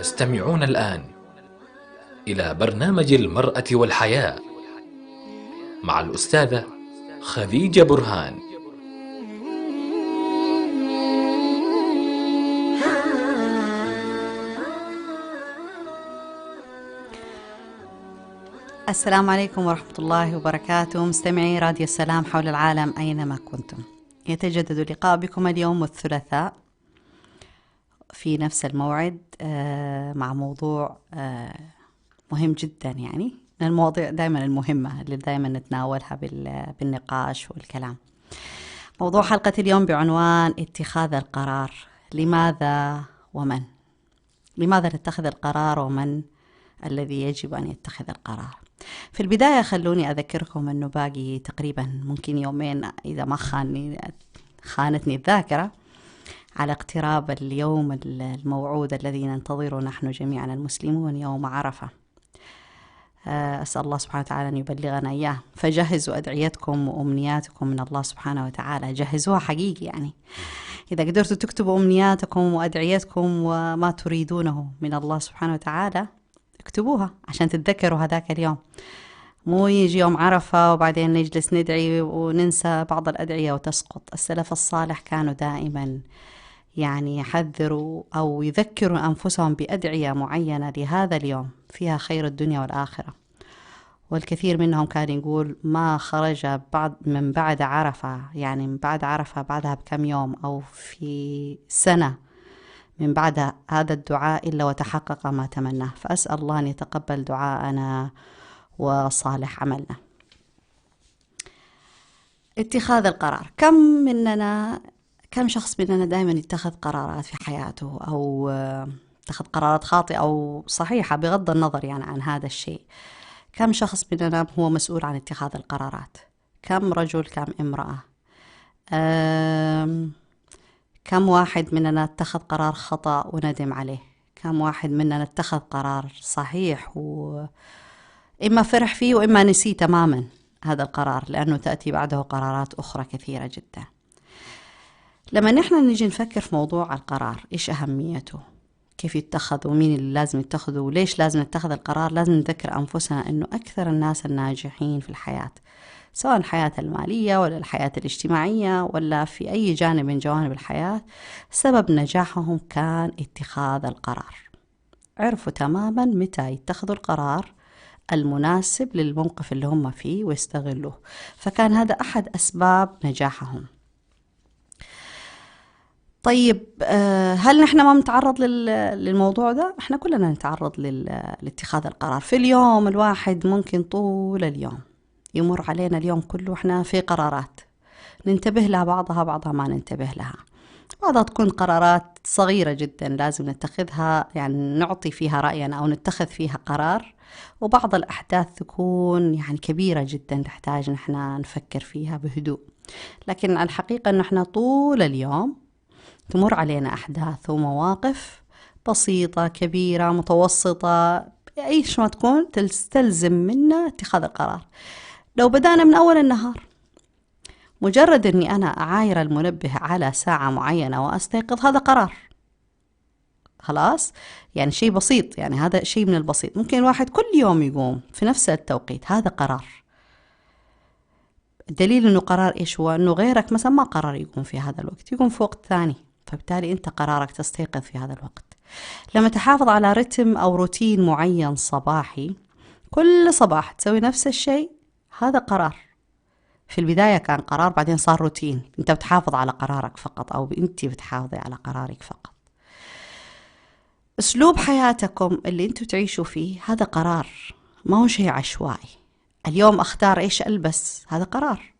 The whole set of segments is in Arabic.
تستمعون الآن إلى برنامج المرأة والحياة مع الأستاذة خديجة برهان. السلام عليكم ورحمة الله وبركاته، مستمعي راديو السلام حول العالم أينما كنتم. يتجدد اللقاء بكم اليوم الثلاثاء في نفس الموعد مع موضوع مهم جدا، يعني من المواضيع دائما المهمة اللي دائما نتناولها بالنقاش والكلام. موضوع حلقة اليوم بعنوان اتخاذ القرار. لماذا ومن؟ لماذا نتخذ القرار ومن الذي يجب أن يتخذ القرار؟ في البداية خلوني أذكركم أنه باقي تقريبا ممكن يومين إذا ما خانتني الذاكرة على اقتراب اليوم الموعود الذي ننتظره نحن جميعا المسلمون، يوم عرفة. أسأل الله سبحانه وتعالى أن يبلغنا إياه، فجهزوا أدعيتكم وأمنياتكم من الله سبحانه وتعالى، جهزوها حقيقي. يعني إذا قدرتوا تكتبوا أمنياتكم وأدعيتكم وما تريدونه من الله سبحانه وتعالى اكتبوها عشان تتذكروا هذاك اليوم، مو يجي يوم عرفة وبعدين نجلس ندعي وننسى بعض الأدعية وتسقط. السلف الصالح كانوا دائما يعني يحذروا أو يذكروا أنفسهم بأدعية معينة لهذا اليوم فيها خير الدنيا والآخرة. والكثير منهم كان يقول ما خرج من بعد عرفة، يعني من بعد عرفة بعدها بكم يوم أو في سنة من بعد هذا الدعاء إلا وتحقق ما تمناه. فأسأل الله أن يتقبل دعاءنا وصالح عملنا. اتخاذ القرار. كم شخص مننا دائما يتخذ قرارات في حياته أو اتخذ قرارات خاطئة أو صحيحة بغض النظر يعني عن هذا الشيء. كم شخص مننا هو مسؤول عن اتخاذ القرارات؟ كم رجل، كم امرأة؟ كم واحد مننا اتخذ قرار خطأ وندم عليه؟ كم واحد مننا اتخذ قرار صحيح وإما فرح فيه وإما نسيه تماما هذا القرار، لأنه تأتي بعده قرارات أخرى كثيرة جدا. لما نحن نجي نفكر في موضوع القرار، إيش أهميته؟ كيف يتخذ ومين اللي لازم يتخذه وليش لازم نتخذ القرار؟ لازم نذكر أنفسنا أنه أكثر الناس الناجحين في الحياة، سواء الحياة المالية ولا الحياة الاجتماعية ولا في أي جانب من جوانب الحياة، سبب نجاحهم كان اتخاذ القرار. عرفوا تماما متى يتخذوا القرار المناسب للموقف اللي هم فيه ويستغلوه، فكان هذا أحد أسباب نجاحهم. طيب هل نحن ما نتعرض للموضوع ده؟ احنا كلنا نتعرض لاتخاذ القرار. في اليوم الواحد ممكن طول اليوم يمر علينا اليوم كله احنا في قرارات ننتبه لها، بعضها ما ننتبه لها. بعضها تكون قرارات صغيرة جدا لازم نتخذها، يعني نعطي فيها رأينا أو نتخذ فيها قرار، وبعض الأحداث تكون يعني كبيرة جدا تحتاج نحن نفكر فيها بهدوء. لكن الحقيقة أن احنا طول اليوم تمر علينا أحداث ومواقف بسيطة كبيرة متوسطة، أيش ما تكون تستلزم منا اتخاذ القرار. لو بدأنا من أول النهار، مجرد أني أنا أعاير المنبه على ساعة معينة وأستيقظ، هذا قرار خلاص. يعني شيء بسيط، يعني هذا شيء من البسيط. ممكن الواحد كل يوم يقوم في نفس التوقيت، هذا قرار. الدليل أنه قرار إيش هو؟ أنه غيرك مثلا ما قرر يقوم في هذا الوقت، يقوم في وقت ثاني، فبالتالي أنت قرارك تستيقظ في هذا الوقت. لما تحافظ على رتم أو روتين معين صباحي، كل صباح تسوي نفس الشيء، هذا قرار. في البداية كان قرار، بعدين صار روتين، أنت بتحافظ على قرارك فقط أو أنت بتحافظي على قرارك فقط. أسلوب حياتكم اللي أنتوا تعيشوا فيه هذا قرار، ما هو شيء عشوائي. اليوم أختار إيش ألبس، هذا قرار.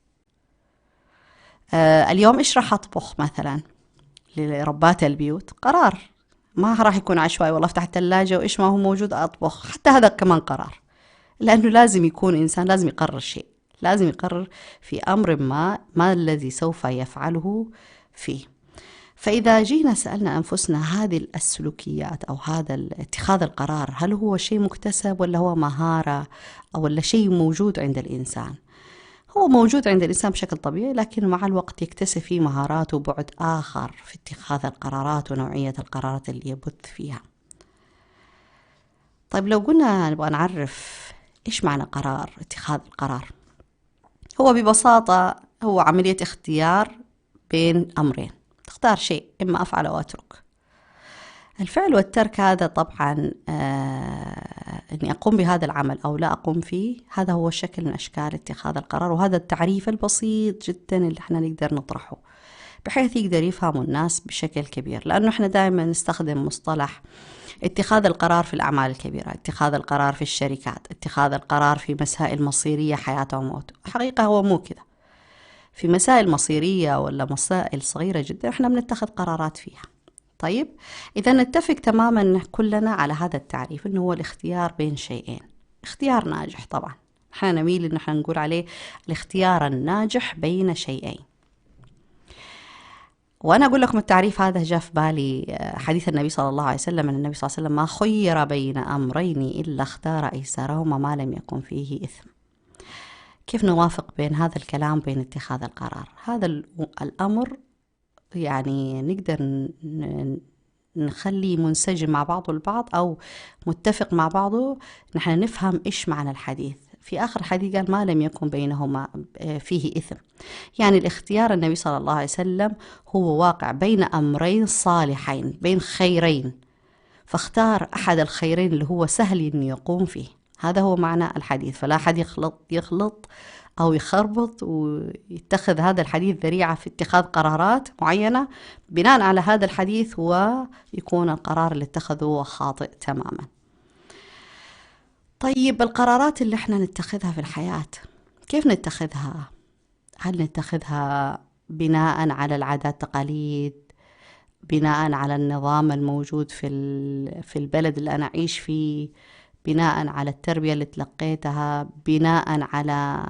اليوم إيش راح أطبخ مثلا لربات البيوت، قرار. ما راح يكون عشوائي والله افتح الثلاجة وإيش ما هو موجود أطبخ، حتى هذا كمان قرار. لأنه لازم يكون إنسان لازم يقرر شيء، لازم يقرر في أمر ما الذي سوف يفعله فيه. فإذا جينا سألنا أنفسنا هذه السلوكيات أو هذا اتخاذ القرار، هل هو شيء مكتسب ولا هو مهارة أو ولا شيء موجود عند الإنسان؟ هو موجود عند الإنسان بشكل طبيعي، لكن مع الوقت يكتسب فيه مهارات وبعد آخر في اتخاذ القرارات ونوعية القرارات اللي يبث فيها. طيب لو قلنا نبغى نعرف إيش معنى قرار، اتخاذ القرار، هو ببساطة هو عملية اختيار بين أمرين، تختار شيء إما أفعل أو أترك. الفعل والترك هذا طبعا أني أقوم بهذا العمل أو لا أقوم فيه، هذا هو شكل من أشكال اتخاذ القرار، وهذا التعريف البسيط جدا اللي احنا نقدر نطرحه بحيث يقدر يفهمه الناس بشكل كبير. لأنه احنا دائما نستخدم مصطلح اتخاذ القرار في الأعمال الكبيرة، اتخاذ القرار في الشركات، اتخاذ القرار في مسائل مصيرية حياة وموت. حقيقة هو مو كده. في مسائل مصيرية ولا مسائل صغيرة جدا احنا بنتخذ قرارات فيها. طيب إذا نتفق تماما كلنا على هذا التعريف أنه هو الاختيار بين شيئين، اختيار ناجح. طبعا احنا نميل أن احنا نقول عليه الاختيار الناجح بين شيئين. وأنا أقول لكم التعريف هذا جاء في بالي حديث النبي صلى الله عليه وسلم، أن النبي صلى الله عليه وسلم ما خير بين أمرين إلا اختار أيسرهما ما لم يكن فيه إثم. كيف نوافق بين هذا الكلام بين اتخاذ القرار؟ هذا الأمر يعني نقدر نخليه منسجم مع بعضه البعض أو متفق مع بعضه. نحن نفهم إيش معنى الحديث. في آخر الحديث قال ما لم يكن بينهما فيه إثم، يعني الاختيار النبي صلى الله عليه وسلم هو واقع بين أمرين صالحين، بين خيرين، فاختار أحد الخيرين اللي هو سهل إنه يقوم فيه. هذا هو معنى الحديث. فلا أحد يخلط أو يخربط ويتخذ هذا الحديث ذريعة في اتخاذ قرارات معينة بناء على هذا الحديث ويكون القرار اللي اتخذه خاطئ تماما. طيب القرارات اللي احنا نتخذها في الحياة كيف نتخذها؟ هل نتخذها بناء على العادات التقاليد، بناء على النظام الموجود في البلد اللي أنا أعيش فيه، بناء على التربية اللي تلقيتها، بناء على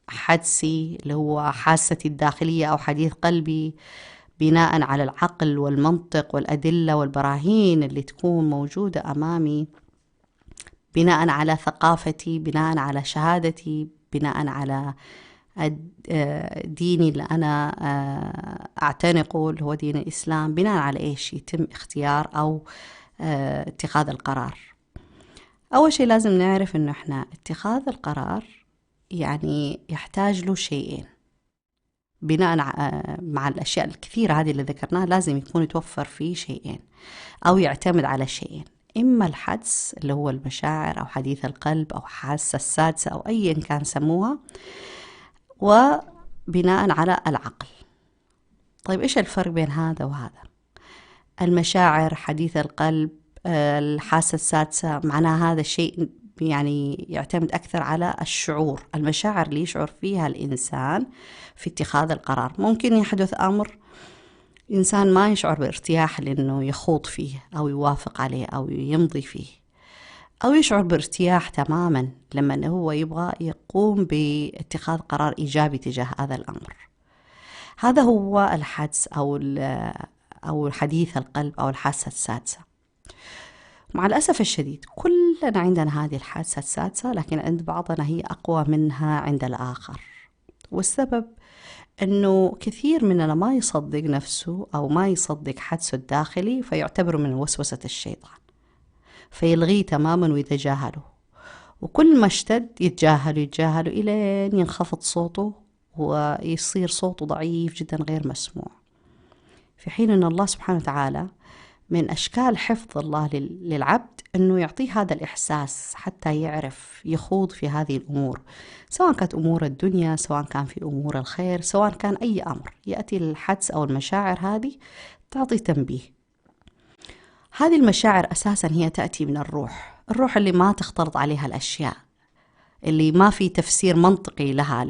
حدسي اللي هو حاستي الداخلية أو حديث قلبي، بناء على العقل والمنطق والأدلة والبراهين اللي تكون موجودة أمامي، بناء على ثقافتي، بناء على شهادتي، بناء على ديني اللي أنا أعتنقه اللي هو دين الإسلام. بناء على إيش يتم اختيار أو اتخاذ القرار؟ أول شيء لازم نعرف إنه إحنا اتخاذ القرار يعني يحتاج له شيئين. بناء مع الأشياء الكثيرة هذه اللي ذكرناها لازم يكون يتوفر فيه شيئين أو يعتمد على شيئين، إما الحدس اللي هو المشاعر أو حديث القلب أو حاسة السادسة أو أيا كان سموها، وبناء على العقل. طيب إيش الفرق بين هذا وهذا؟ المشاعر، حديث القلب، الحاسة السادسة، معناها هذا الشيء يعني يعتمد أكثر على الشعور، المشاعر اللي يشعر فيها الإنسان في اتخاذ القرار. ممكن يحدث أمر إنسان ما يشعر بارتياح لأنه يخوض فيه أو يوافق عليه أو يمضي فيه، أو يشعر بارتياح تماما لما هو يبغى يقوم باتخاذ قرار إيجابي تجاه هذا الأمر. هذا هو الحدس أو حديث القلب أو الحاسة السادسة. مع الأسف الشديد كلنا عندنا هذه الحاسة السادسة، لكن عند بعضنا هي أقوى منها عند الآخر. والسبب أنه كثير مننا ما يصدق نفسه أو ما يصدق حدسه الداخلي، فيعتبره من وسوسة الشيطان فيلغيه تماما ويتجاهله، وكل ما اشتد يتجاهله إلى أن ينخفض صوته ويصير صوته ضعيف جدا غير مسموع. في حين أن الله سبحانه وتعالى من أشكال حفظ الله للعبد أنه يعطيه هذا الإحساس حتى يعرف يخوض في هذه الأمور، سواء كانت أمور الدنيا، سواء كان في أمور الخير، سواء كان أي أمر. يأتي الحدس أو المشاعر هذه تعطي تنبيه. هذه المشاعر أساسا هي تأتي من الروح اللي ما تختلط عليها الأشياء، اللي ما في تفسير منطقي لها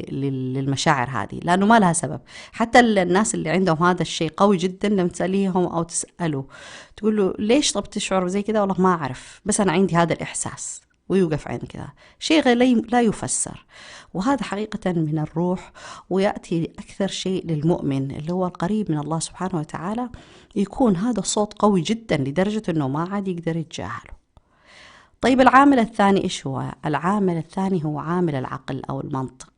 للمشاعر هذه، لأنه ما لها سبب. حتى الناس اللي عندهم هذا الشيء قوي جدا لما تسأليهم أو تسأله تقول له ليش طب تشعر زي كده؟ والله ما أعرف، بس أنا عندي هذا الإحساس، ويوقف عند كذا شيء لا يفسر. وهذا حقيقة من الروح، ويأتي أكثر شيء للمؤمن اللي هو القريب من الله سبحانه وتعالى، يكون هذا الصوت قوي جدا لدرجة أنه ما عاد يقدر يتجاهله. طيب العامل الثاني إيش هو؟ العامل الثاني هو عامل العقل أو المنطق.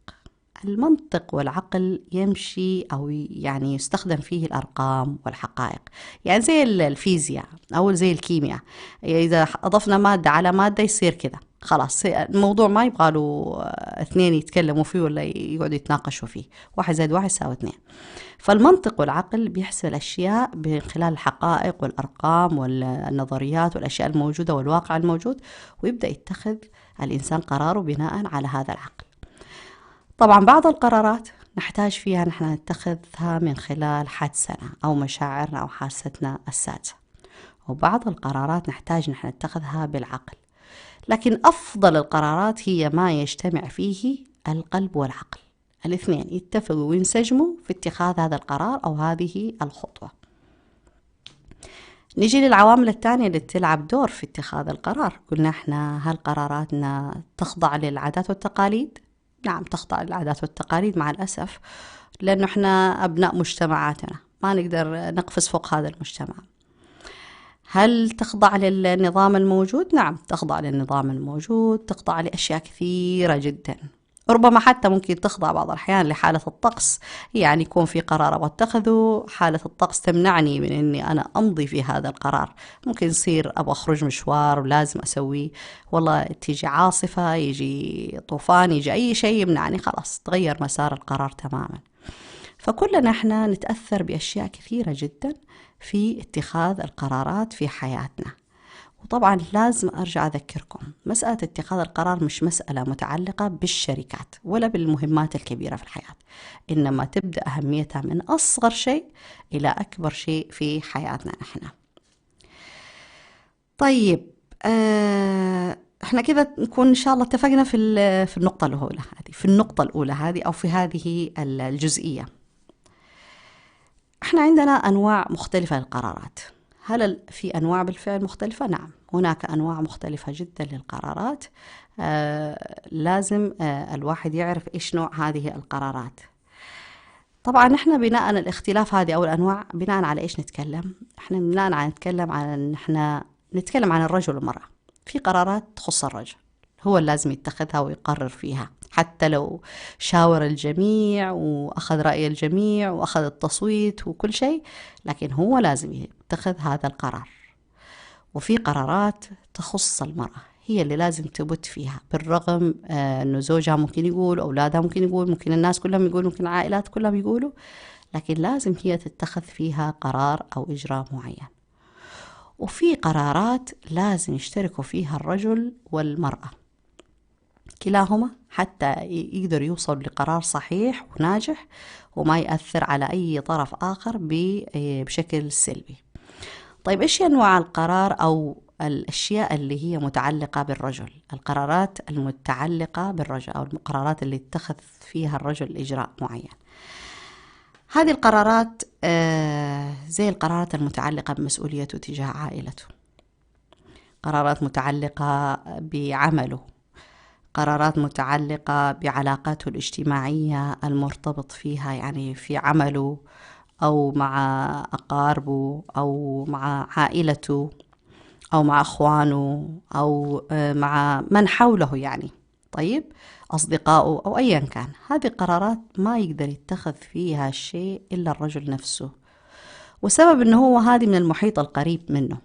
المنطق والعقل يمشي أو يعني يستخدم فيه الأرقام والحقائق، يعني زي الفيزياء أو زي الكيمياء، إذا أضفنا مادة على مادة يصير كذا، خلاص الموضوع ما يبغى له اثنين يتكلموا فيه ولا يقعدوا يتناقشوا فيه، 1+1=2. فالمنطق والعقل بيحسب الأشياء من خلال الحقائق والأرقام والنظريات والأشياء الموجودة والواقع الموجود، ويبدأ يتخذ الإنسان قراره بناء على هذا العقل. طبعا بعض القرارات نحتاج فيها نحن نتخذها من خلال حدسنا أو مشاعرنا أو حاستنا السادسة، وبعض القرارات نحتاج نحن نتخذها بالعقل. لكن أفضل القرارات هي ما يجتمع فيه القلب والعقل، الاثنين يتفقوا وينسجموا في اتخاذ هذا القرار أو هذه الخطوة. نجي للعوامل الثانية اللي تلعب دور في اتخاذ القرار. قلنا احنا هل قراراتنا تخضع للعادات والتقاليد؟ نعم تخضع للعادات والتقاليد مع الأسف، لأنه احنا أبناء مجتمعاتنا، ما نقدر نقفز فوق هذا المجتمع. هل تخضع للنظام الموجود؟ نعم تخضع للنظام الموجود، تخضع لأشياء كثيرة جدا، ربما حتى ممكن تخضع بعض الأحيان لحالة الطقس، يعني يكون في قرار أبغى أتخذه، حالة الطقس تمنعني من أني أنا أمضي في هذا القرار، ممكن يصير أبغى أخرج مشوار ولازم أسويه، والله تيجي عاصفة، يجي طوفان، يجي أي شيء يمنعني، خلاص تغير مسار القرار تماما. فكلنا احنا نتأثر بأشياء كثيرة جدا في اتخاذ القرارات في حياتنا. وطبعا لازم أرجع أذكركم، مسألة اتخاذ القرار مش مسألة متعلقة بالشركات ولا بالمهمات الكبيرة في الحياة، إنما تبدأ أهميتها من أصغر شيء إلى أكبر شيء في حياتنا نحن. طيب احنا كده نكون إن شاء الله اتفقنا في النقطة الأولى هذه أو في هذه الجزئية. احنا عندنا أنواع مختلفة للقرارات. هل في أنواع بالفعل مختلفة؟ نعم هناك أنواع مختلفة جدا للقرارات. لازم الواحد يعرف إيش نوع هذه القرارات. طبعا نحن بناء الاختلاف هذه أو الأنواع بناء على إيش نتكلم؟ احنا بناء على نتكلم عن الرجل والمرأة. في قرارات تخص الرجل، هو لازم يتخذها ويقرر فيها، حتى لو شاور الجميع وأخذ رأي الجميع وأخذ التصويت وكل شيء، لكن هو لازم يتخذ هذا القرار. وفي قرارات تخص المرأة، هي اللي لازم تبت فيها، بالرغم أنه زوجها ممكن يقول، أولادها ممكن يقول، ممكن الناس كلهم يقولوا، ممكن العائلات كلهم يقولوا، لكن لازم هي تتخذ فيها قرار أو إجراء معين. وفي قرارات لازم يشتركوا فيها الرجل والمرأة كلاهما حتى يقدر يوصل لقرار صحيح وناجح وما يأثر على أي طرف آخر بشكل سلبي. طيب إيش أنواع القرار أو الأشياء اللي هي متعلقة بالرجل؟ القرارات المتعلقة بالرجل أو القرارات اللي اتخذ فيها الرجل إجراء معين. هذه القرارات زي القرارات المتعلقة بمسؤوليته تجاه عائلته، قرارات متعلقة بعمله، قرارات متعلقة بعلاقاته الاجتماعية المرتبط فيها، يعني في عمله أو مع أقاربه أو مع عائلته أو مع أخوانه أو مع من حوله، يعني طيب أصدقائه أو أيا كان. هذه قرارات ما يقدر يتخذ فيها شيء إلا الرجل نفسه، وسبب أنه هو هذه من المحيط القريب منه،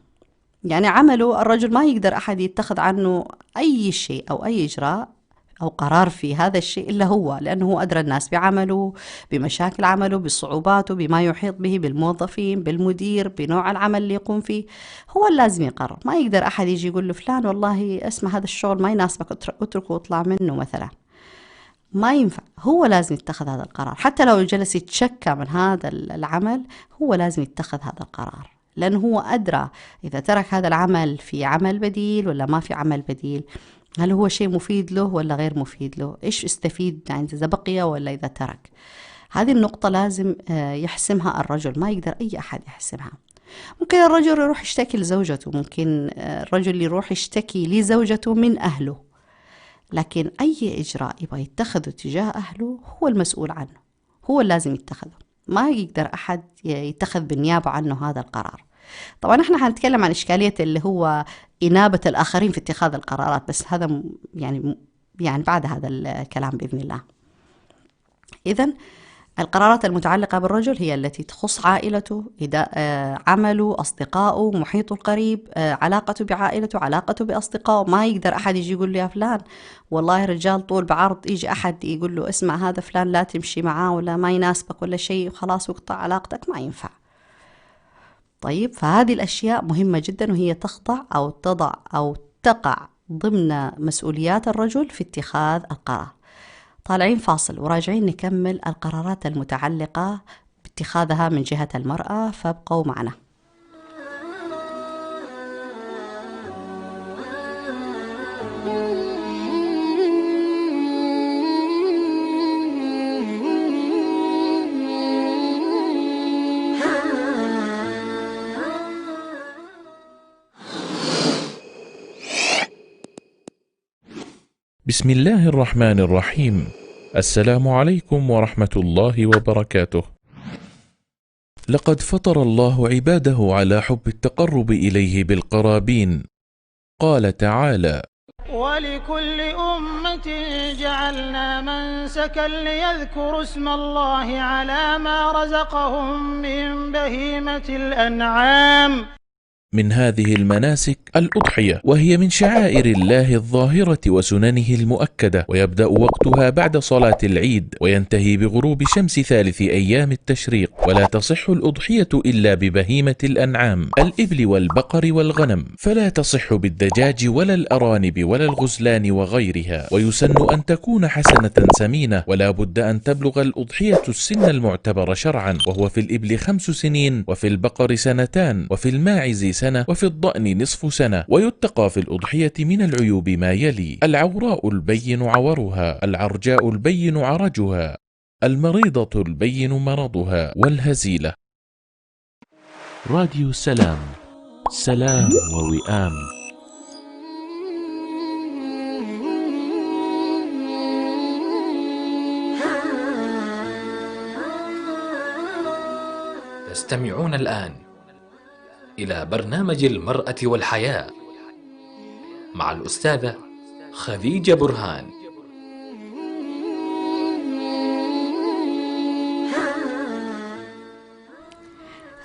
يعني عمله الرجل ما يقدر أحد يتخذ عنه أي شيء أو أي إجراء أو قرار في هذا الشيء إلا هو، لأنه هو أدرى الناس بعمله، بمشاكل عمله، بصعوباته، بما يحيط به، بالموظفين، بالمدير، بنوع العمل اللي يقوم فيه. هو اللازم يقرر، ما يقدر أحد يجي يقول له فلان والله اسمع هذا الشغل ما يناسبك اتركه واطلع منه مثلا، ما ينفع. هو لازم يتخذ هذا القرار، حتى لو جلس يتشكى من هذا العمل هو لازم يتخذ هذا القرار، لأنه هو أدرى إذا ترك هذا العمل في عمل بديل ولا ما في عمل بديل، هل هو شيء مفيد له ولا غير مفيد له، إيش استفيد يعني إذا بقي ولا إذا ترك. هذه النقطة لازم يحسمها الرجل، ما يقدر أي أحد يحسمها. ممكن الرجل يروح يشتكي لزوجته، ممكن الرجل يروح يشتكي لزوجته من أهله، لكن أي إجراء يبغى يتخذه تجاه أهله هو المسؤول عنه، هو لازم يتخذه، ما يقدر أحد يتخذ بالنيابة عنه هذا القرار. طبعا احنا حنتكلم عن إشكالية اللي هو إنابة الآخرين في اتخاذ القرارات، بس هذا يعني بعد هذا الكلام بإذن الله. إذن القرارات المتعلقة بالرجل هي التي تخص عائلته، عمله، أصدقائه، محيطه القريب، علاقته بعائلته، علاقته بأصدقائه. ما يقدر أحد يجي يقول له يا فلان والله رجال طول بعرض، يجي أحد يقول له اسمع هذا فلان لا تمشي معاه ولا ما يناسبك ولا شيء وخلاص وقطع علاقتك، ما ينفع. طيب، فهذه الأشياء مهمة جدا، وهي تخضع أو تضع أو تقع ضمن مسؤوليات الرجل في اتخاذ القرار. طالعين فاصل وراجعين نكمل القرارات المتعلقة باتخاذها من جهة المرأة، فابقوا معنا. بسم الله الرحمن الرحيم. السلام عليكم ورحمة الله وبركاته. لقد فطر الله عباده على حب التقرب إليه بالقرابين. قال تعالى: ولكل أمة جعلنا منسكا ليذكروا اسم الله على ما رزقهم من بهيمة الأنعام. من هذه المناسك الأضحية، وهي من شعائر الله الظاهرة وسننه المؤكدة، ويبدأ وقتها بعد صلاة العيد وينتهي بغروب شمس ثالث أيام التشريق. ولا تصح الأضحية إلا ببهيمة الأنعام، الإبل والبقر والغنم، فلا تصح بالدجاج ولا الأرانب ولا الغزلان وغيرها. ويسن أن تكون حسنة سمينة، ولا بد أن تبلغ الأضحية السن المعتبر شرعا، وهو في الإبل 5 سنين، وفي البقر 2 سنين، وفي الماعز سنة، وفي الضأن نصف سنة. ويتقى في الأضحية من العيوب ما يلي: العوراء البين عورها، العرجاء البين عرجها، المريضة البين مرضها، والهزيلة. راديو سلام، سلام ووئام. تستمعون الآن إلى برنامج المرأة والحياة مع الأستاذة خديجة برهان.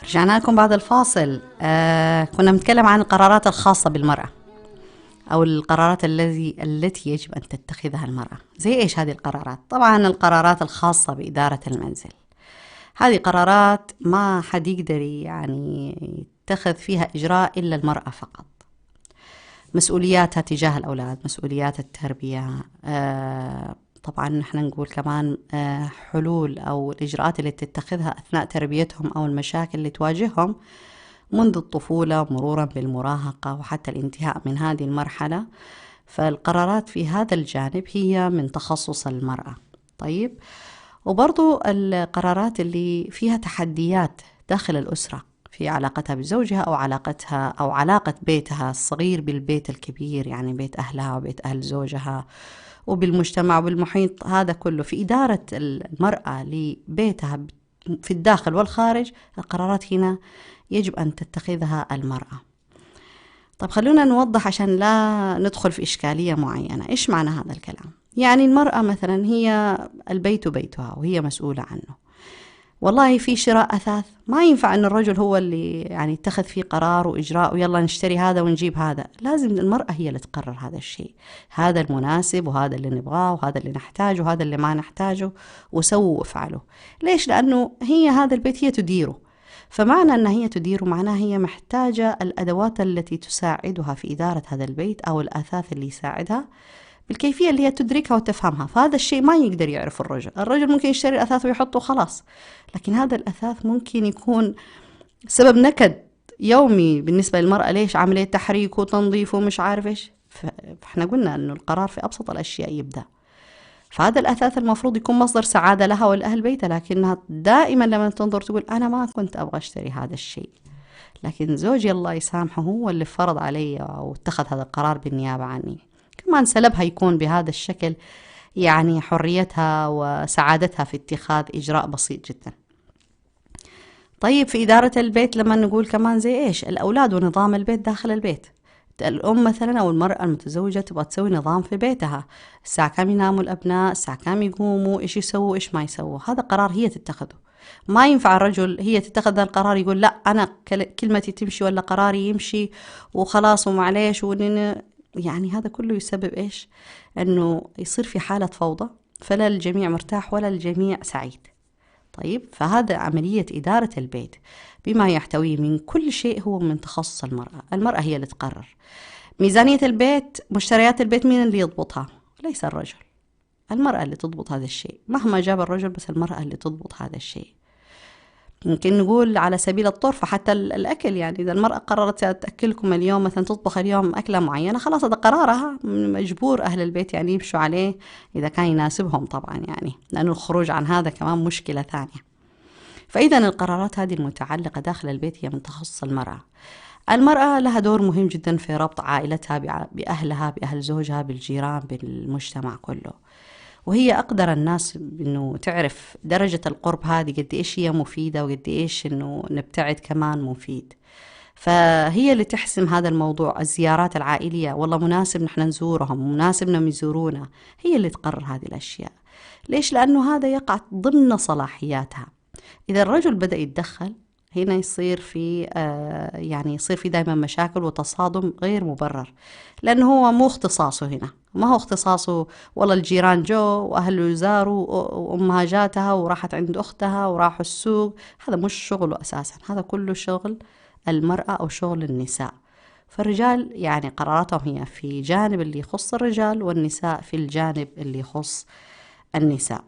رجعنا لكم بعد الفاصل. كنا بنتكلم عن القرارات الخاصة بالمرأة، أو القرارات التي يجب أن تتخذها المرأة. زي إيش هذه القرارات؟ طبعا القرارات الخاصة بإدارة المنزل، هذه قرارات ما حد يقدر يعني يتخذ فيها إجراء إلا المرأة فقط. مسؤولياتها تجاه الأولاد، مسؤوليات التربية، طبعا نحن نقول كمان حلول أو الإجراءات اللي تتخذها أثناء تربيتهم، أو المشاكل اللي تواجههم منذ الطفولة مرورا بالمراهقة وحتى الانتهاء من هذه المرحلة. فالقرارات في هذا الجانب هي من تخصص المرأة. طيب، وبرضو القرارات اللي فيها تحديات داخل الأسرة في علاقتها بزوجها، أو علاقتها أو علاقة بيتها الصغير بالبيت الكبير، يعني بيت أهلها وبيت أهل زوجها وبالمجتمع وبالمحيط، هذا كله في إدارة المرأة لبيتها في الداخل والخارج. القرارات هنا يجب أن تتخذها المرأة. طب خلونا نوضح عشان لا ندخل في إشكالية معينة. إيش معنى هذا الكلام؟ يعني المرأة مثلا هي البيت بيتها وهي مسؤولة عنه. والله في شراء أثاث، ما ينفع أن الرجل هو اللي يعني يتخذ فيه قرار وإجراء ويلا نشتري هذا ونجيب هذا. لازم المرأة هي اللي تقرر هذا الشيء، هذا المناسب وهذا اللي نبغاه وهذا اللي نحتاجه وهذا اللي ما نحتاجه، وسووا وافعلوا. ليش؟ لأنه هي هذا البيت هي تديره. فمعنى أن هي تديره معناها هي محتاجة الأدوات التي تساعدها في إدارة هذا البيت، أو الأثاث اللي يساعدها بالكيفية اللي هي تدركها وتفهمها. فهذا الشيء ما يقدر يعرف الرجل ممكن يشتري الأثاث ويحطه خلاص، لكن هذا الأثاث ممكن يكون سبب نكد يومي بالنسبة للمرأة. ليش؟ عملية تحريك وتنظيف ومش عارف إيش. فإحنا قلنا أنه القرار في أبسط الأشياء يبدأ. فهذا الأثاث المفروض يكون مصدر سعادة لها ولأهل بيتها، لكنها دائما لما تنظر تقول أنا ما كنت أبغى أشتري هذا الشيء، لكن زوجي الله يسامحه هو اللي فرض علي أو اتخذ هذا القرار بالنيابة عني. كمان سلبها يكون بهذا الشكل يعني حريتها وسعادتها في اتخاذ إجراء بسيط جدا. طيب، في إدارة البيت لما نقول كمان زي إيش؟ الأولاد ونظام البيت داخل البيت. الأم مثلا أو المرأة المتزوجة تبغى تسوي نظام في بيتها، الساعة كام يناموا الأبناء، الساعة كام يقوموا، إيش يسووا إيش ما يسووا، هذا قرار هي تتخذه. ما ينفع الرجل هي تتخذ القرار يقول لا أنا كلمتي تمشي ولا قراري يمشي وخلاص ومعليش يعني هذا كله يسبب إيش؟ أنه يصير في حالة فوضى، فلا الجميع مرتاح ولا الجميع سعيد. طيب، فهذا عملية إدارة البيت بما يحتويه من كل شيء هو من تخصص المرأة. المرأة هي اللي تقرر ميزانية البيت، مشتريات البيت، مين اللي يضبطها؟ ليس الرجل، المرأة اللي تضبط هذا الشيء. مهما جاب الرجل بس المرأة اللي تضبط هذا الشيء. ممكن نقول على سبيل الطرف حتى الأكل، يعني إذا المرأة قررت تأكلكم اليوم مثلا، تطبخ اليوم أكلة معينة، خلاص هذا قرارها، مجبور أهل البيت يعني يمشوا عليه إذا كان يناسبهم طبعا، يعني لأنه الخروج عن هذا كمان مشكلة ثانية. فإذا القرارات هذه المتعلقة داخل البيت هي من تخصص المرأة. المرأة لها دور مهم جدا في ربط عائلتها بأهلها، بأهل زوجها، بالجيران، بالمجتمع كله، وهي أقدر الناس إنه تعرف درجة القرب هذه قد إيش هي مفيدة وقد إيش إنه نبتعد كمان مفيد. فهي اللي تحسم هذا الموضوع. الزيارات العائلية، والله مناسب نحن نزورهم، مناسب إنهم يزورونا، هي اللي تقرر هذه الأشياء. ليش؟ لأنه هذا يقع ضمن صلاحياتها. إذا الرجل بدأ يتدخل هنا يصير في يعني يصير في دائما مشاكل وتصادم غير مبرر، لأنه هو مو اختصاصه هنا، ما هو اختصاصه والله الجيران جو وأهله زاروا وأمها جاتها وراحت عند أختها وراحوا السوق، هذا مش شغله أساسا، هذا كله شغل المرأة أو شغل النساء. فالرجال يعني قراراتهم هي في جانب اللي يخص الرجال، والنساء في الجانب اللي يخص النساء.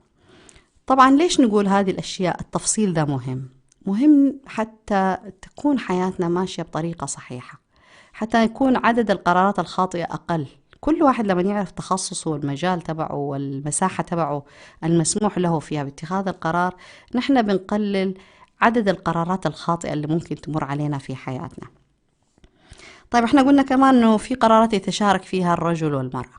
طبعا ليش نقول هذه الأشياء؟ التفصيل ده مهم حتى تكون حياتنا ماشية بطريقة صحيحة، حتى يكون عدد القرارات الخاطئة أقل. كل واحد لما يعرف تخصصه والمجال تبعه والمساحة تبعه المسموح له فيها باتخاذ القرار، نحن بنقلل عدد القرارات الخاطئة اللي ممكن تمر علينا في حياتنا. طيب، احنا قلنا كمان انه في قرارات يتشارك فيها الرجل والمرأة.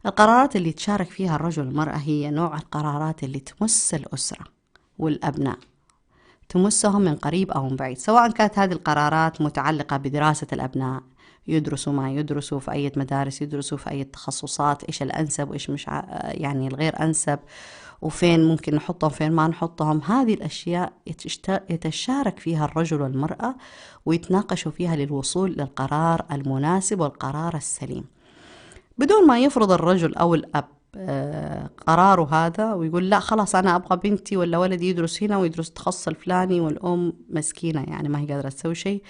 القرارات اللي تشارك فيها الرجل والمرأة هي نوع القرارات اللي تمس الأسرة والأبناء، تمسهم من قريب أو من بعيد، سواء كانت هذه القرارات متعلقة بدراسة الأبناء، يدرسوا ما يدرسوا في أي مدارس، يدرسوا في أي تخصصات، إيش الأنسب وإيش مش يعني الغير أنسب، وفين ممكن نحطهم فين ما نحطهم. هذه الأشياء يتشارك فيها الرجل والمرأة ويتناقشوا فيها للوصول للقرار المناسب والقرار السليم، بدون ما يفرض الرجل أو الأب قراره هذا ويقول لا خلاص أنا أبغى بنتي ولا ولدي يدرس هنا ويدرس التخصص الفلاني، والأم مسكينة يعني ما هي قادرة تسوي شيء،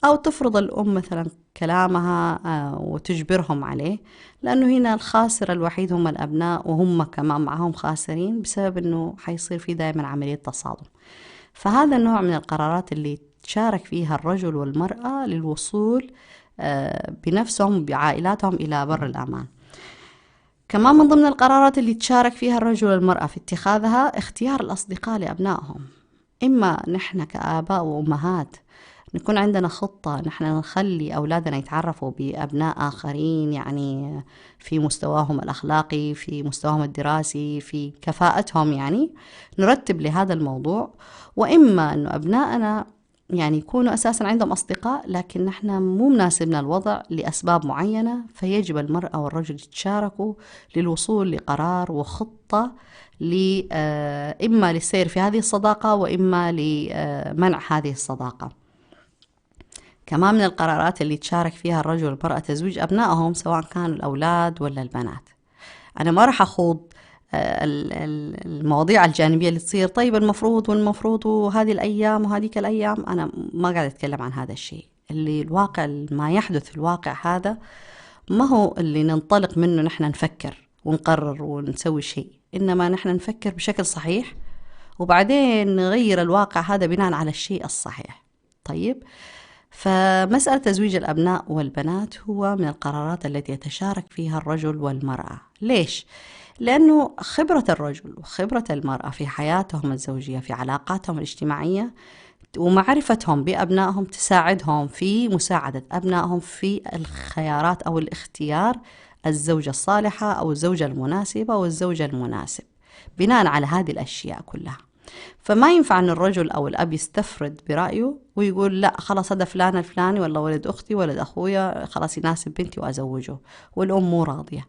أو تفرض الأم مثلا كلامها وتجبرهم عليه، لأنه هنا الخاسر الوحيد هم الأبناء، وهم كمان معهم خاسرين بسبب أنه حيصير في دائما عملية تصادم. فهذا النوع من القرارات اللي تشارك فيها الرجل والمرأة للوصول بنفسهم بعائلاتهم إلى بر الأمان. كمان من ضمن القرارات اللي تشارك فيها الرجل والمرأة في اتخاذها اختيار الأصدقاء لأبنائهم. إما نحن كآباء وأمهات نكون عندنا خطة نحن نخلي أولادنا يتعرفوا بأبناء آخرين، يعني في مستواهم الأخلاقي، في مستواهم الدراسي، في كفاءتهم، يعني نرتب لهذا الموضوع. وإما أنه أبنائنا يعني يكونوا أساسا عندهم أصدقاء لكن نحن مو مناسبنا الوضع لأسباب معينة، فيجب المرأة والرجل يتشاركوا للوصول لقرار وخطة إما للسير في هذه الصداقة وإما لمنع هذه الصداقة. كمان من القرارات اللي تشارك فيها الرجل والمرأة تزويج أبنائهم، سواء كانوا الأولاد ولا البنات. أنا ما راح أخوض المواضيع الجانبية اللي تصير، طيب المفروض وهذه الأيام وهذيك الأيام، أنا ما قاعدة أتكلم عن هذا الشيء. اللي الواقع ما يحدث في الواقع هذا ما هو اللي ننطلق منه نحن نفكر ونقرر ونسوي شيء، إنما نحن نفكر بشكل صحيح وبعدين نغير الواقع هذا بناء على الشيء الصحيح. طيب، فمسألة تزويج الأبناء والبنات هو من القرارات التي يتشارك فيها الرجل والمرأة. ليش؟ لأنه خبرة الرجل وخبرة المرأة في حياتهم الزوجية، في علاقاتهم الاجتماعية، ومعرفتهم بأبنائهم تساعدهم في مساعدة أبنائهم في الخيارات أو الاختيار الزوجة الصالحة أو الزوجة المناسبة أو الزوج المناسب بناء على هذه الأشياء كلها. فما ينفع أن الرجل أو الأب يستفرد برأيه ويقول لا خلاص هذا فلان الفلاني ولا ولد أختي ولد أخويا خلاص يناسب بنتي وأزوجه، والأم مو راضية.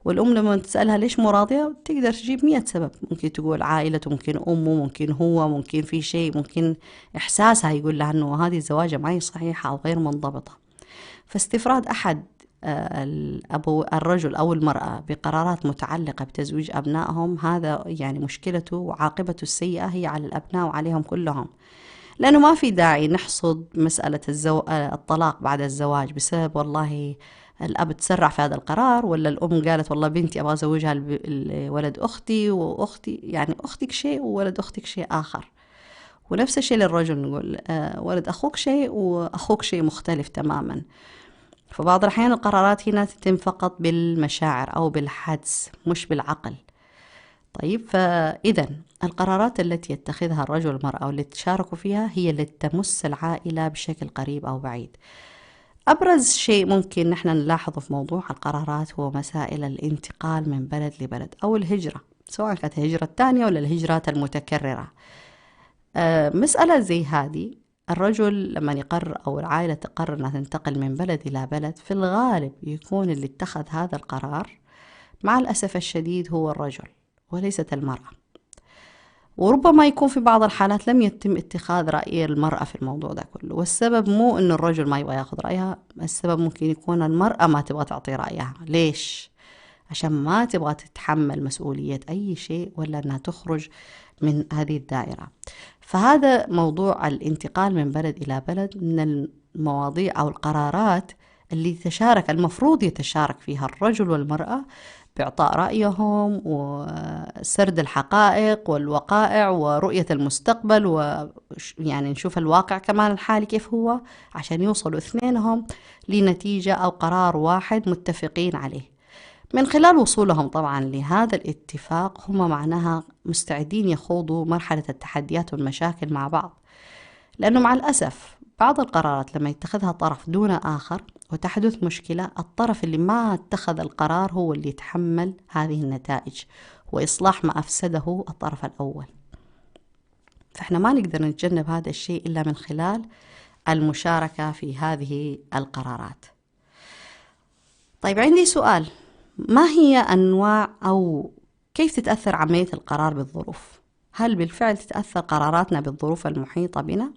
والأم لما تسألها ليش مو راضية تقدر تجيب 100 سبب، ممكن تقول عائلته، ممكن أمه، ممكن هو، ممكن في شيء، ممكن إحساسها يقول لها أنه هذه الزواجة معي صحيحة أو غير منضبطة. فاستفراد أحد الرجل أو المرأة بقرارات متعلقة بتزويج أبنائهم هذا يعني مشكلته وعاقبته السيئة هي على الأبناء وعليهم كلهم، لأنه ما في داعي نحصد مسألة الطلاق بعد الزواج بسبب والله الأب تسرع في هذا القرار، ولا الأم قالت والله بنتي أبغى أزوجها لولد أختي وأختي، يعني أختك شيء وولد أختك شيء آخر. ونفس الشيء للرجل، نقول ولد أخوك شيء وأخوك شيء مختلف تماما. فبعض الأحيان القرارات هنا تتم فقط بالمشاعر أو بالحدس مش بالعقل. طيب، فإذا القرارات التي يتخذها الرجل والمرأة والتي تشاركوا فيها هي التي تمس العائلة بشكل قريب أو بعيد. أبرز شيء ممكن نحن نلاحظه في موضوع القرارات هو مسائل الانتقال من بلد لبلد أو الهجرة، سواء كانت الهجرة الثانية ولا الهجرات المتكررة. مسألة زي هذه الرجل لما يقرر أو العائلة تقرر أنها تنتقل من بلد إلى بلد، في الغالب يكون اللي اتخذ هذا القرار مع الأسف الشديد هو الرجل وليست المرأة. وربما يكون في بعض الحالات لم يتم اتخاذ رأي المرأة في الموضوع ده كله، والسبب مو إنه الرجل ما يبغى ياخذ رأيها، السبب ممكن يكون المرأة ما تبغى تعطي رأيها. ليش؟ عشان ما تبغى تتحمل مسؤولية أي شيء ولا أنها تخرج من هذه الدائرة. فهذا موضوع الانتقال من بلد إلى بلد من المواضيع أو القرارات اللي المفروض يتشارك فيها الرجل والمرأة بإعطاء رأيهم وسرد الحقائق والوقائع ورؤية المستقبل، ويعني نشوف الواقع كمان الحالي كيف هو، عشان يوصلوا اثنينهم لنتيجة أو قرار واحد متفقين عليه. من خلال وصولهم طبعا لهذا الاتفاق هم معناها مستعدين يخوضوا مرحلة التحديات والمشاكل مع بعض، لأنه مع الأسف بعض القرارات لما يتخذها طرف دون آخر وتحدث مشكلة، الطرف اللي ما اتخذ القرار هو اللي يتحمل هذه النتائج وإصلاح ما أفسده الطرف الأول. فإحنا ما نقدر نتجنب هذا الشيء إلا من خلال المشاركة في هذه القرارات. طيب، عندي سؤال، ما هي أنواع أو كيف تتأثر عملية القرار بالظروف؟ هل بالفعل تتأثر قراراتنا بالظروف المحيطة بنا؟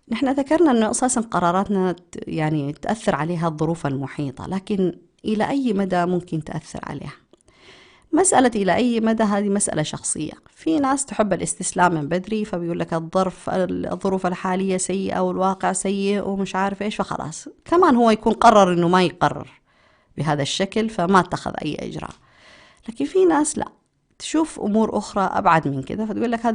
نحن ذكرنا أنه أساسا قراراتنا يعني تأثر عليها الظروف المحيطة، لكن إلى أي مدى ممكن تأثر عليها؟ مسألة إلى أي مدى هذه مسألة شخصية. في ناس تحب الاستسلام من بدري، فبيقول لك الظروف الحالية سيئة والواقع سيء ومش عارف إيش، فخلاص كمان هو يكون قرر أنه ما يقرر بهذا الشكل فما اتخذ أي إجراء. لكن في ناس لا، تشوف أمور أخرى أبعد من كذا، فتقول لك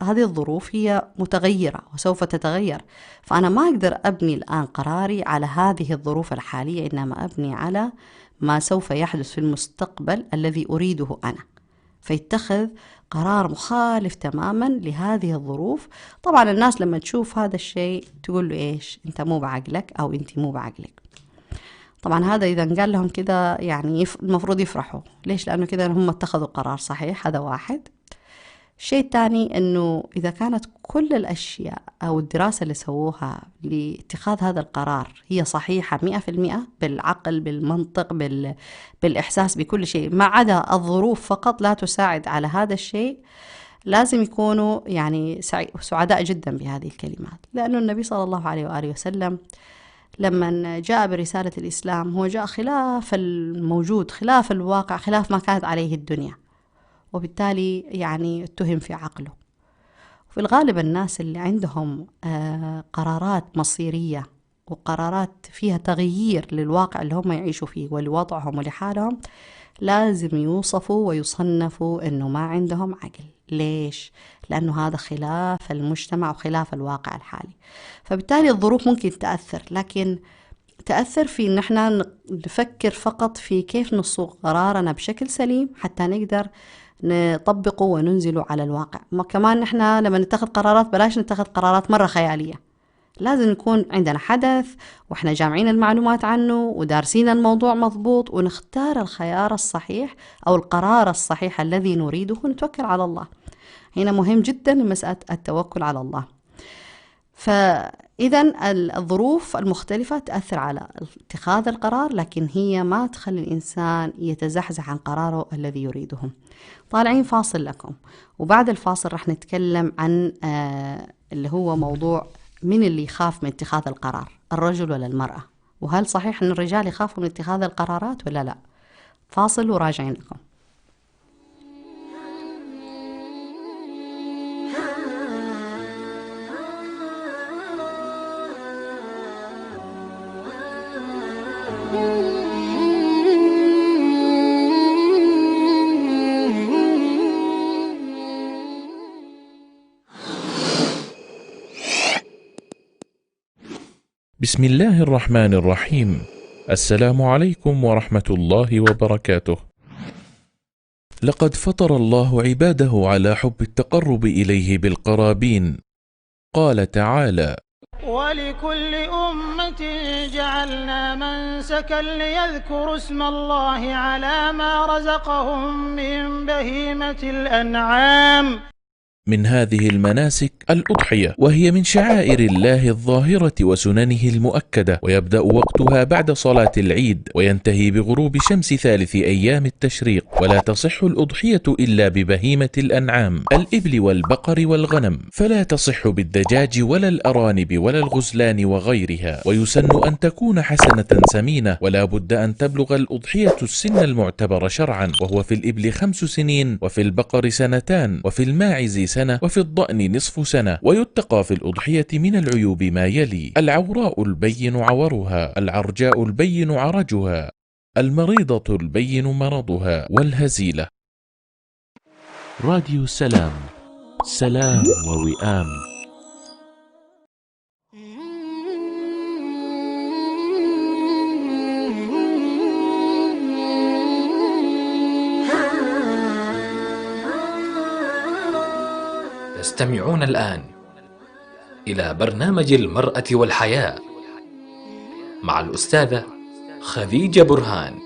هذه الظروف هي متغيرة وسوف تتغير، فأنا ما أقدر أبني الآن قراري على هذه الظروف الحالية، إنما أبني على ما سوف يحدث في المستقبل الذي أريده أنا، فيتخذ قرار مخالف تماما لهذه الظروف. طبعا الناس لما تشوف هذا الشيء تقول له إيش، أنت مو بعقلك أو أنت مو بعقلك. طبعا هذا إذا قال لهم كذا يعني المفروض يفرحوا. ليش؟ لأنه كذا هم اتخذوا قرار صحيح. هذا واحد. الشيء الثاني أنه إذا كانت كل الأشياء أو الدراسة اللي سووها لاتخاذ هذا القرار هي صحيحة 100% بالعقل بالمنطق بالإحساس بكل شيء، ما عدا الظروف فقط لا تساعد على هذا الشيء، لازم يكونوا يعني سعداء جدا بهذه الكلمات. لأنه النبي صلى الله عليه وآله وسلم لما جاء برسالة الإسلام هو جاء خلاف الموجود، خلاف الواقع، خلاف ما كانت عليه الدنيا، وبالتالي يعني اتهم في عقله. في الغالب الناس اللي عندهم قرارات مصيرية وقرارات فيها تغيير للواقع اللي هم يعيشوا فيه ولوضعهم ولحالهم لازم يوصفوا ويصنفوا إنه ما عندهم عقل. ليش؟ لأنه هذا خلاف المجتمع وخلاف الواقع الحالي. فبالتالي الظروف ممكن تأثر، لكن تأثر في إن احنا نفكر فقط في كيف نصوغ قرارنا بشكل سليم حتى نقدر نطبقه وننزله على الواقع. ما كمان نحن لما نتخذ قرارات بلاش نتخذ قرارات مرة خيالية، لازم نكون عندنا حدث وإحنا جامعين المعلومات عنه ودارسين الموضوع مضبوط، ونختار الخيار الصحيح أو القرار الصحيح الذي نريده ونتوكل على الله. هنا مهم جدا مسألة التوكل على الله. فإذا الظروف المختلفة تأثر على اتخاذ القرار، لكن هي ما تخلي الإنسان يتزحزح عن قراره الذي يريده. طالعين فاصل لكم، وبعد الفاصل رح نتكلم عن اللي هو موضوع من اللي يخاف من اتخاذ القرار، الرجل ولا المرأة، وهل صحيح أن الرجال يخافوا من اتخاذ القرارات ولا لا؟ فاصل وراجعين لكم. بسم الله الرحمن الرحيم. السلام عليكم ورحمة الله وبركاته. لقد فطر الله عباده على حب التقرب إليه بالقرابين. قال تعالى: ولكل أمة جعلنا منسكا ليذكروا اسم الله على ما رزقهم من بهيمة الأنعام. من هذه المناسك الأضحية، وهي من شعائر الله الظاهرة وسننه المؤكدة، ويبدأ وقتها بعد صلاة العيد وينتهي بغروب شمس ثالث أيام التشريق. ولا تصح الأضحية إلا ببهيمة الأنعام، الإبل والبقر والغنم، فلا تصح بالدجاج ولا الأرانب ولا الغزلان وغيرها. ويسن أن تكون حسنة سمينة، ولا بد أن تبلغ الأضحية السن المعتبر شرعا، وهو في الإبل 5 سنين، وفي البقر 2 سنين، وفي الماعز سنة، وفي الضأن نصف سنة. ويتقى في الأضحية من العيوب ما يلي: العوراء البين عورها، العرجاء البين عرجها، المريضة البين مرضها، والهزيلة. راديو السلام، سلام ووئام. تستمعون الآن إلى برنامج المرأة والحياة مع الأستاذة خديجة برهان.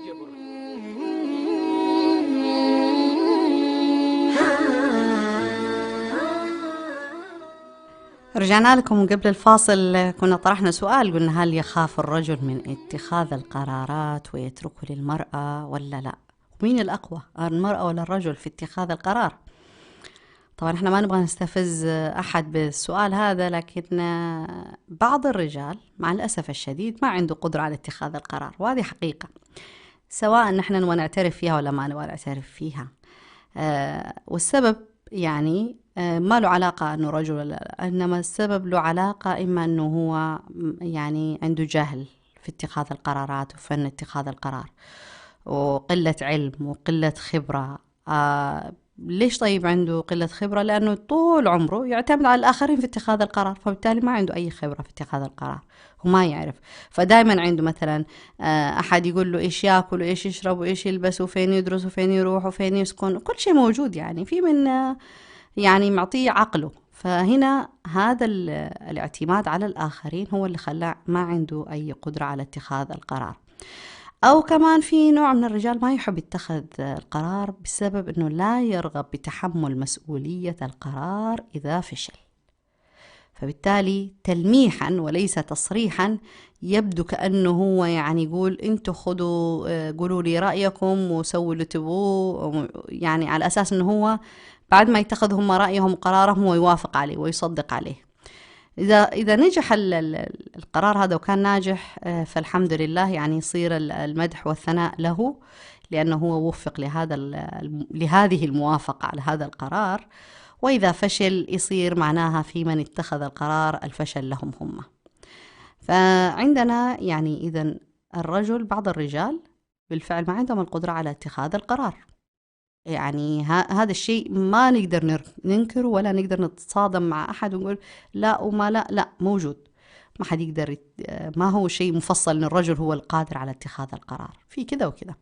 رجعنا لكم. قبل الفاصل كنا طرحنا سؤال، قلنا هل يخاف الرجل من اتخاذ القرارات ويتركه للمرأة ولا لا؟ مين الأقوى، المرأة ولا الرجل في اتخاذ القرار؟ طبعا احنا ما نبغى نستفز أحد بالسؤال هذا، لكن بعض الرجال مع الأسف الشديد ما عنده قدرة على اتخاذ القرار، وهذه حقيقة سواء نحن نبغى نعترف فيها ولا ما نبغى نعترف فيها. والسبب يعني ما له علاقة أنه رجل ولا لا، إنما السبب له علاقة إما أنه هو يعني عنده جهل في اتخاذ القرارات وفن اتخاذ القرار، وقلة علم وقلة خبرة. ليش طيب عنده قلة خبرة؟ لأنه طول عمره يعتمد على الآخرين في اتخاذ القرار، فبالتالي ما عنده أي خبرة في اتخاذ القرار وما يعرف. فدائما عنده مثلا أحد يقول له إيش يأكل وإيش يشرب وإيش يلبس وفين يدرس وفين يروح وفين يسكن، كل شيء موجود، يعني في من يعني معطيه عقله. فهنا هذا الاعتماد على الآخرين هو اللي خلاه ما عنده أي قدرة على اتخاذ القرار. أو كمان في نوع من الرجال ما يحب يتخذ القرار بسبب أنه لا يرغب بتحمل مسؤولية القرار إذا فشل، فبالتالي تلميحا وليس تصريحا يبدو كأنه هو يعني يقول أنتوا خذوا قولوا لي رأيكم وسووا اللي تبغوه، يعني على أساس أنه هو بعد ما يتخذ هم رأيهم وقرارهم هو يوافق عليه ويصدق عليه. إذا نجح القرار هذا وكان ناجح فالحمد لله، يعني يصير المدح والثناء له لأنه هو وفق لهذه الموافقة على هذا القرار. وإذا فشل يصير معناها في من اتخذ القرار الفشل لهم هم. فعندنا يعني إذن الرجل، بعض الرجال بالفعل ما عندهم القدرة على اتخاذ القرار، يعني هذا الشيء ما نقدر ننكره ولا نقدر نتصادم مع أحد ونقول لا وما لا موجود. ما حد يقدر، ما هو شيء مفصل ان الرجل هو القادر على اتخاذ القرار، في كذا وكذا.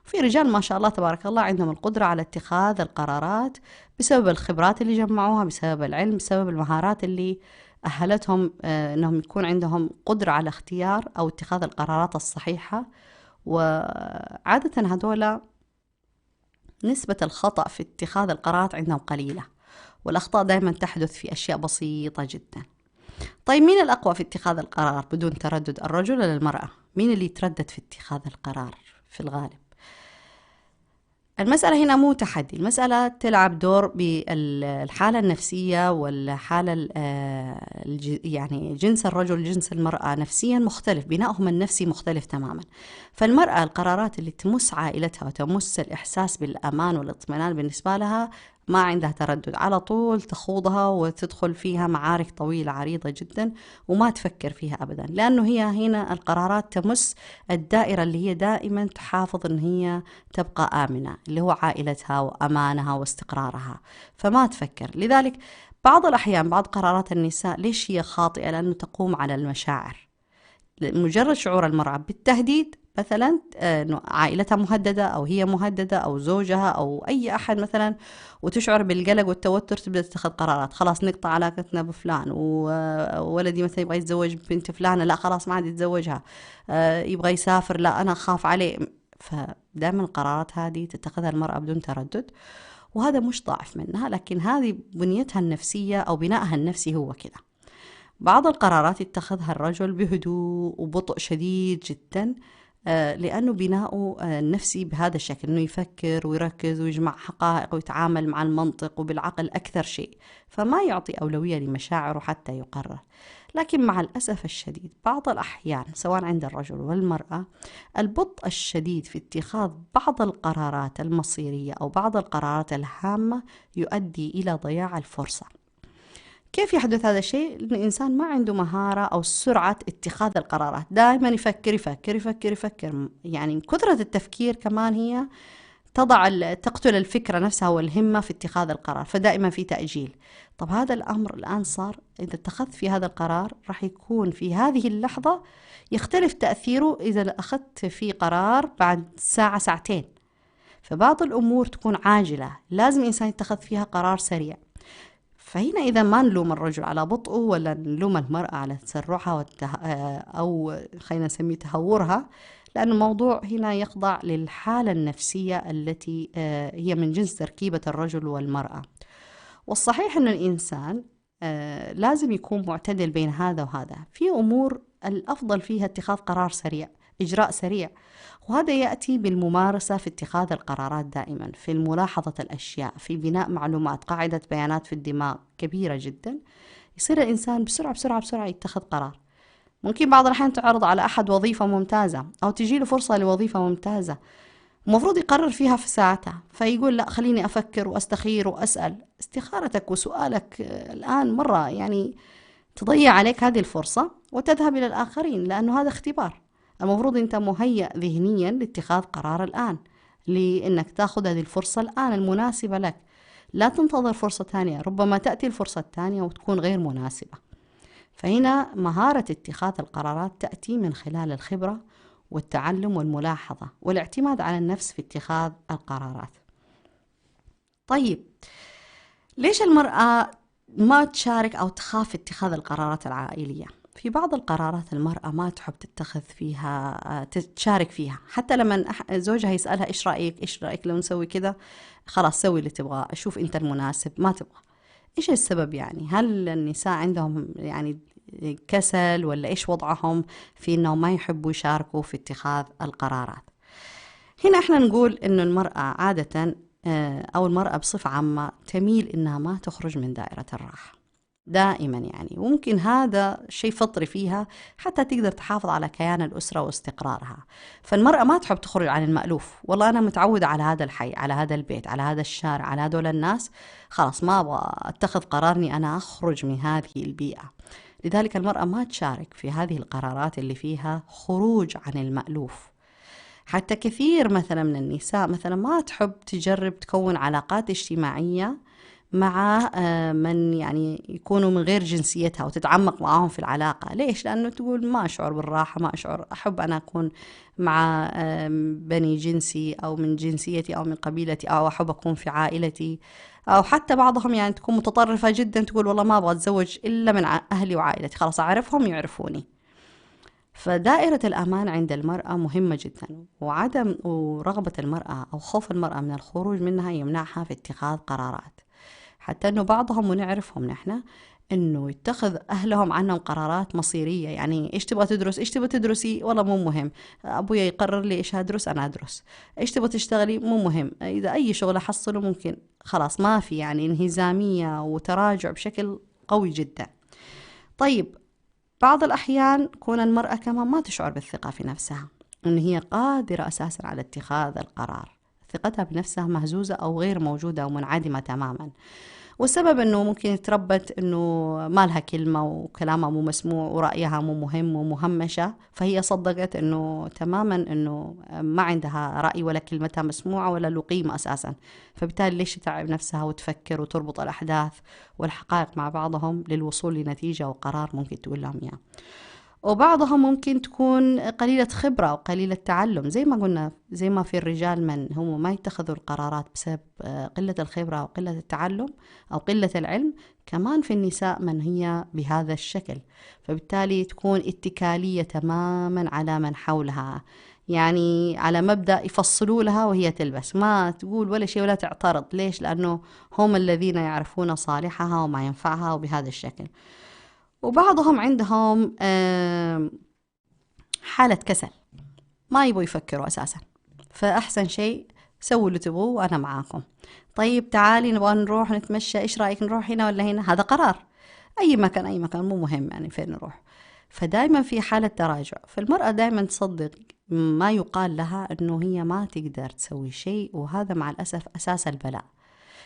في رجال ما شاء الله تبارك الله عندهم القدرة على اتخاذ القرارات بسبب الخبرات اللي جمعوها، بسبب العلم، بسبب المهارات اللي أهلتهم انهم يكون عندهم قدرة على اختيار او اتخاذ القرارات الصحيحة. وعادة هذولا نسبة الخطأ في اتخاذ القرارات عندهم قليلة، والأخطاء دائما تحدث في أشياء بسيطة جدا. طيب مين الأقوى في اتخاذ القرار بدون تردد، الرجل ولا المرأة؟ مين اللي يتردد في اتخاذ القرار في الغالب؟ المسألة هنا مو تحدي، المسألة تلعب دور بالحالة النفسية والحالة يعني جنس الرجل جنس المرأة نفسيا مختلف، بنائهم النفسي مختلف تماما. فالمرأة القرارات اللي تمس عائلتها وتمس الإحساس بالأمان والاطمئنان بالنسبة لها ما عندها تردد، على طول تخوضها وتدخل فيها معارك طويلة عريضة جدا وما تفكر فيها أبدا، لأنه هي هنا القرارات تمس الدائرة اللي هي دائما تحافظ أن هي تبقى آمنة، اللي هو عائلتها وأمانها واستقرارها، فما تفكر. لذلك بعض الأحيان بعض قرارات النساء ليش هي خاطئة؟ لأنه تقوم على المشاعر. مجرد شعور المرأة بالتهديد مثلا انه عائلتها مهدده او هي مهدده او زوجها او اي احد مثلا، وتشعر بالقلق والتوتر تبدا تتخذ قرارات، خلاص نقطع علاقتنا بفلان، وولدي مثلا يبغى يتزوج بنت فلانه، لا خلاص ما عاد يتزوجها، يبغى يسافر، لا انا اخاف عليه. فدائما القرارات هذه تتخذها المراه بدون تردد، وهذا مش ضعف منها، لكن هذه بنيتها النفسيه او بنائها النفسي هو كذا. بعض القرارات يتخذها الرجل بهدوء وبطء شديد جدا، لأنه بناؤه النفسي بهذا الشكل، أنه يفكر ويركز ويجمع حقائق ويتعامل مع المنطق وبالعقل أكثر شيء، فما يعطي أولوية لمشاعره حتى يقرر. لكن مع الأسف الشديد بعض الأحيان سواء عند الرجل والمرأة البطء الشديد في اتخاذ بعض القرارات المصيرية أو بعض القرارات الهامة يؤدي إلى ضياع الفرصة. كيف يحدث هذا الشيء؟ لأن الإنسان ما عنده مهارة أو سرعة اتخاذ القرارات، دائما يفكر يفكر يفكر يفكر، يعني كثرة التفكير كمان هي تقتل الفكرة نفسها والهمة في اتخاذ القرار، فدائما في تأجيل. طب هذا الأمر الآن صار إذا اتخذت في هذا القرار راح يكون في هذه اللحظة، يختلف تأثيره إذا أخذت في قرار بعد ساعة ساعتين. فبعض الأمور تكون عاجلة لازم الإنسان يتخذ فيها قرار سريع. فهنا إذا ما نلوم الرجل على بطئه ولا نلوم المرأة على تسرعها أو خلينا نسميه تهورها، لأن الموضوع هنا يخضع للحالة النفسية التي هي من جنس تركيبة الرجل والمرأة. والصحيح أن الإنسان لازم يكون معتدل بين هذا وهذا. في أمور الأفضل فيها اتخاذ قرار سريع، إجراء سريع، وهذا يأتي بالممارسة في اتخاذ القرارات دائما، في ملاحظة الأشياء، في بناء معلومات، قاعدة بيانات في الدماغ كبيرة جدا، يصير الإنسان بسرعة بسرعة بسرعة يتخذ قرار. ممكن بعض الأحيان تعرض على أحد وظيفة ممتازة أو تجي له فرصة لوظيفة ممتازة المفروض يقرر فيها في ساعتها، فيقول لا خليني أفكر وأستخير وأسأل. استخارتك وسؤالك الآن مرة يعني تضيع عليك هذه الفرصة وتذهب إلى الآخرين، لأنه هذا اختبار. المفروض أنت مهيأ ذهنيا لاتخاذ قرار الآن، لأنك تأخذ هذه الفرصة الآن المناسبة لك، لا تنتظر فرصة ثانية، ربما تأتي الفرصة الثانية وتكون غير مناسبة. فهنا مهارة اتخاذ القرارات تأتي من خلال الخبرة والتعلم والملاحظة والاعتماد على النفس في اتخاذ القرارات. طيب ليش المرأة ما تشارك أو تخاف في اتخاذ القرارات العائلية؟ في بعض القرارات المرأة ما تحب تتخذ فيها تشارك فيها، حتى لما زوجها يسألها إيش رأيك لو نسوي كذا، خلاص سوي اللي تبغاه، شوف أنت المناسب، ما تبغى. إيش السبب يعني؟ هل النساء عندهم يعني كسل ولا إيش وضعهم في أنهم ما يحبوا يشاركوا في اتخاذ القرارات؟ هنا إحنا نقول إنه المرأة عادة أو المرأة بصفة عامة تميل إنها ما تخرج من دائرة الراحة دائما يعني، وممكن هذا شيء فطري فيها حتى تقدر تحافظ على كيان الأسرة واستقرارها. فالمرأة ما تحب تخرج عن المألوف، والله أنا متعودة على هذا الحي، على هذا البيت، على هذا الشارع، على هذول الناس، خلاص ما أبغى أتخذ قرارني أنا أخرج من هذه البيئة. لذلك المرأة ما تشارك في هذه القرارات اللي فيها خروج عن المألوف. حتى كثير مثلا من النساء مثلا ما تحب تجرب تكون علاقات اجتماعية مع من يعني يكونوا من غير جنسيتها وتتعمق معهم في العلاقة. ليش؟ لأنه تقول ما أشعر بالراحة، ما أشعر، أحب أنا أكون مع بني جنسي أو من جنسيتي أو من قبيلتي، أو أحب أكون في عائلتي. أو حتى بعضهم يعني تكون متطرفة جدا، تقول والله ما أبغى أتزوج إلا من أهلي وعائلتي، خلاص أعرفهم يعرفوني. فدائرة الأمان عند المرأة مهمة جدا، وعدم ورغبة المرأة أو خوف المرأة من الخروج منها يمنعها في اتخاذ قرارات. حتى أنه بعضهم ونعرفهم نحن أنه يتخذ أهلهم عنهم قرارات مصيرية، يعني إيش تبغى تدرس، إيش تبغى تدرسي، والله مو مهم، أبويا يقرر لي إيش هدرس أنا أدرس، إيش تبغى تشتغلي مو مهم، إذا أي شغل أحصله ممكن، خلاص ما في يعني انهزامية وتراجع بشكل قوي جدا. طيب بعض الأحيان تكون المرأة كمان ما تشعر بالثقة في نفسها، أن هي قادرة أساسا على اتخاذ القرار، ثقتها بنفسها مهزوزة أو غير موجودة أو منعدمة تماما. والسبب أنه ممكن تربت أنه ما لها كلمة وكلامها مو مسموع ورأيها مو مهم ومهمشة، فهي صدقت أنه تماما أنه ما عندها رأي ولا كلمتها مسموعة ولا له قيمة أساسا، فبالتالي ليش تتعب نفسها وتفكر وتربط الأحداث والحقائق مع بعضهم للوصول لنتيجة وقرار ممكن تقول لهم إياه. وبعضهم ممكن تكون قليلة خبرة أو قليلة تعلم، زي ما قلنا، زي ما في الرجال من هم ما يتخذوا القرارات بسبب قلة الخبرة أو قلة التعلم أو قلة العلم، كمان في النساء من هي بهذا الشكل، فبالتالي تكون اتكالية تماما على من حولها، يعني على مبدأ يفصلوا لها وهي تلبس، ما تقول ولا شيء ولا تعترض. ليش؟ لأنه هم الذين يعرفون صالحها وما ينفعها وبهذا الشكل. وبعضهم عندهم حالة كسل، ما يبوا يفكروا أساسا، فأحسن شيء سووا اللي تبوه وأنا معاكم. طيب تعالي نبغى نروح نتمشى، إيش رأيك نروح هنا ولا هنا؟ هذا قرار، أي مكان أي مكان مو مهم يعني فين نروح. فدايما في حالة تراجع، فالمرأة دايما تصدق ما يقال لها أنه هي ما تقدر تسوي شيء، وهذا مع الأسف أساس البلاء،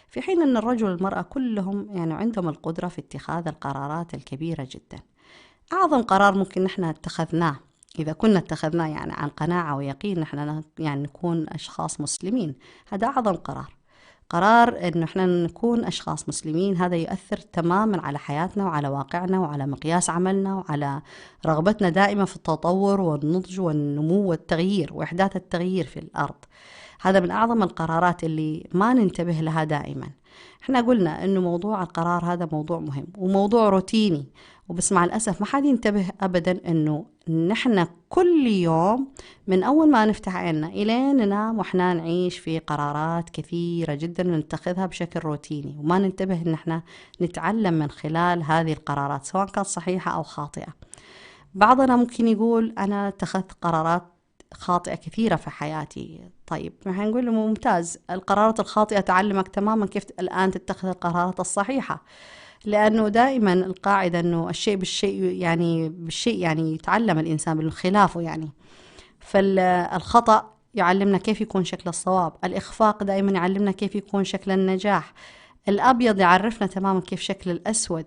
في حين أن الرجل والمرأة كلهم يعني عندهم القدرة في اتخاذ القرارات الكبيرة جدا. أعظم قرار ممكن نحن اتخذناه، إذا كنا اتخذناه يعني عن قناعة ويقين نحن يعني نكون أشخاص مسلمين، هذا أعظم قرار إنه إحنا نكون أشخاص مسلمين. هذا يؤثر تماما على حياتنا وعلى واقعنا وعلى مقياس عملنا وعلى رغبتنا دائما في التطور والنضج والنمو والتغيير وإحداث التغيير في الأرض. هذا من أعظم القرارات اللي ما ننتبه لها دائما. إحنا قلنا إنه موضوع القرار هذا موضوع مهم وموضوع روتيني، وبس مع الأسف ما حد ينتبه أبدا إنه نحن كل يوم من أول ما نفتح عيننا إلين ننام وإحنا نعيش في قرارات كثيرة جدا نتخذها بشكل روتيني، وما ننتبه إن إحنا نتعلم من خلال هذه القرارات سواء كانت صحيحة أو خاطئة. بعضنا ممكن يقول أنا اتخذت قرارات خاطئة كثيرة في حياتي. طيب نحن نقول له ممتاز، القرارات الخاطئة تعلمك تماما كيف الآن تتخذ القرارات الصحيحة، لأنه دائما القاعدة أنه الشيء بالشيء يعني يتعلم الإنسان بالخلافه يعني. فالخطأ يعلمنا كيف يكون شكل الصواب، الإخفاق دائما يعلمنا كيف يكون شكل النجاح، الأبيض يعرفنا تماما كيف شكل الأسود.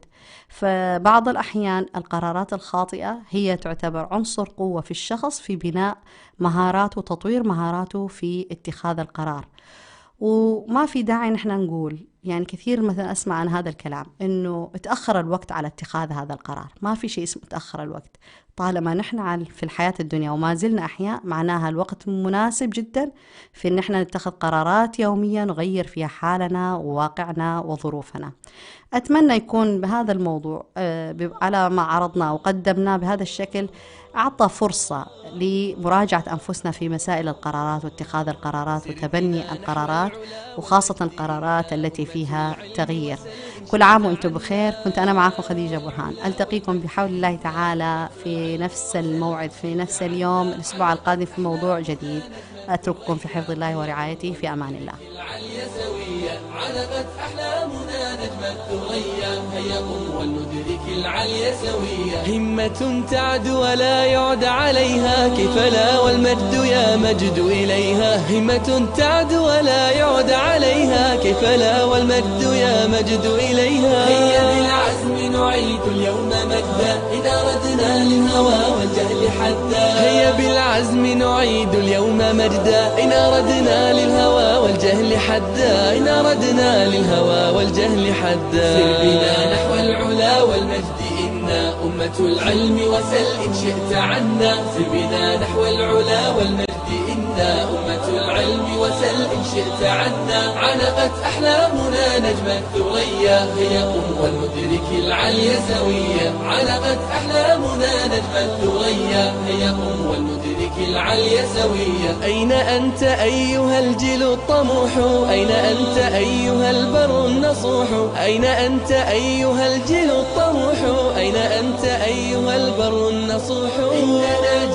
فبعض الأحيان القرارات الخاطئة هي تعتبر عنصر قوة في الشخص في بناء مهاراته وتطوير مهاراته في اتخاذ القرار. وما في داعي نحن نقول يعني كثير مثلا أسمع عن هذا الكلام إنه اتأخر الوقت على اتخاذ هذا القرار. ما في شيء اسمه اتأخر الوقت، طالما نحن في الحياة الدنيا وما زلنا أحياء معناها الوقت مناسب جدا في إن احنا نتخذ قرارات يوميا نغير فيها حالنا وواقعنا وظروفنا. أتمنى يكون بهذا الموضوع على ما عرضنا وقدمناه بهذا الشكل أعطى فرصة لمراجعة أنفسنا في مسائل القرارات واتخاذ القرارات وتبني القرارات، وخاصة القرارات التي فيها تغيير. كل عام وأنتم بخير. كنت أنا معكم خديجة برهان، ألتقيكم بحول الله تعالى في نفس الموعد في نفس اليوم الأسبوع القادم في موضوع جديد. أترككم في حفظ الله ورعايته، في أمان الله. علقت أحلامنا نجم الثريا، هيا قم ولندرك العلي سويا. همة تعد ولا يعد عليها، كيف لا والمجد يا مجد إليها. همة تعد ولا يعد عليها، كيف لا والمجد يا مجد إليها. هيا بالعزم نعيد اليوم مجدا، إن أردنا للهوى والجهل حدا. هيا بالعزم نعيد اليوم مجدا، إن أردنا للهوى والجهل حدا. إن أردنا للهوى والجهل حدا. سر بنا نحو العلا والمجد، إنا أمة العلم وسل إن شئت عنا، سر بنا نحو العلا والمجد إنا. أمة العلم وسل إن شئت عنا، علقت أحلامنا نجم الثريا، هيا قم ولندرك العلي سويا. علقت أحلامنا نجم الثريا، هيا قم ولندرك العلي سويا. أين أنت أيها الجيل الطموح؟ أين أنت أيها البر النصوح؟ أين أنت أيها الجيل الطموح؟ أين أنت أيها البر النصوح؟ إننا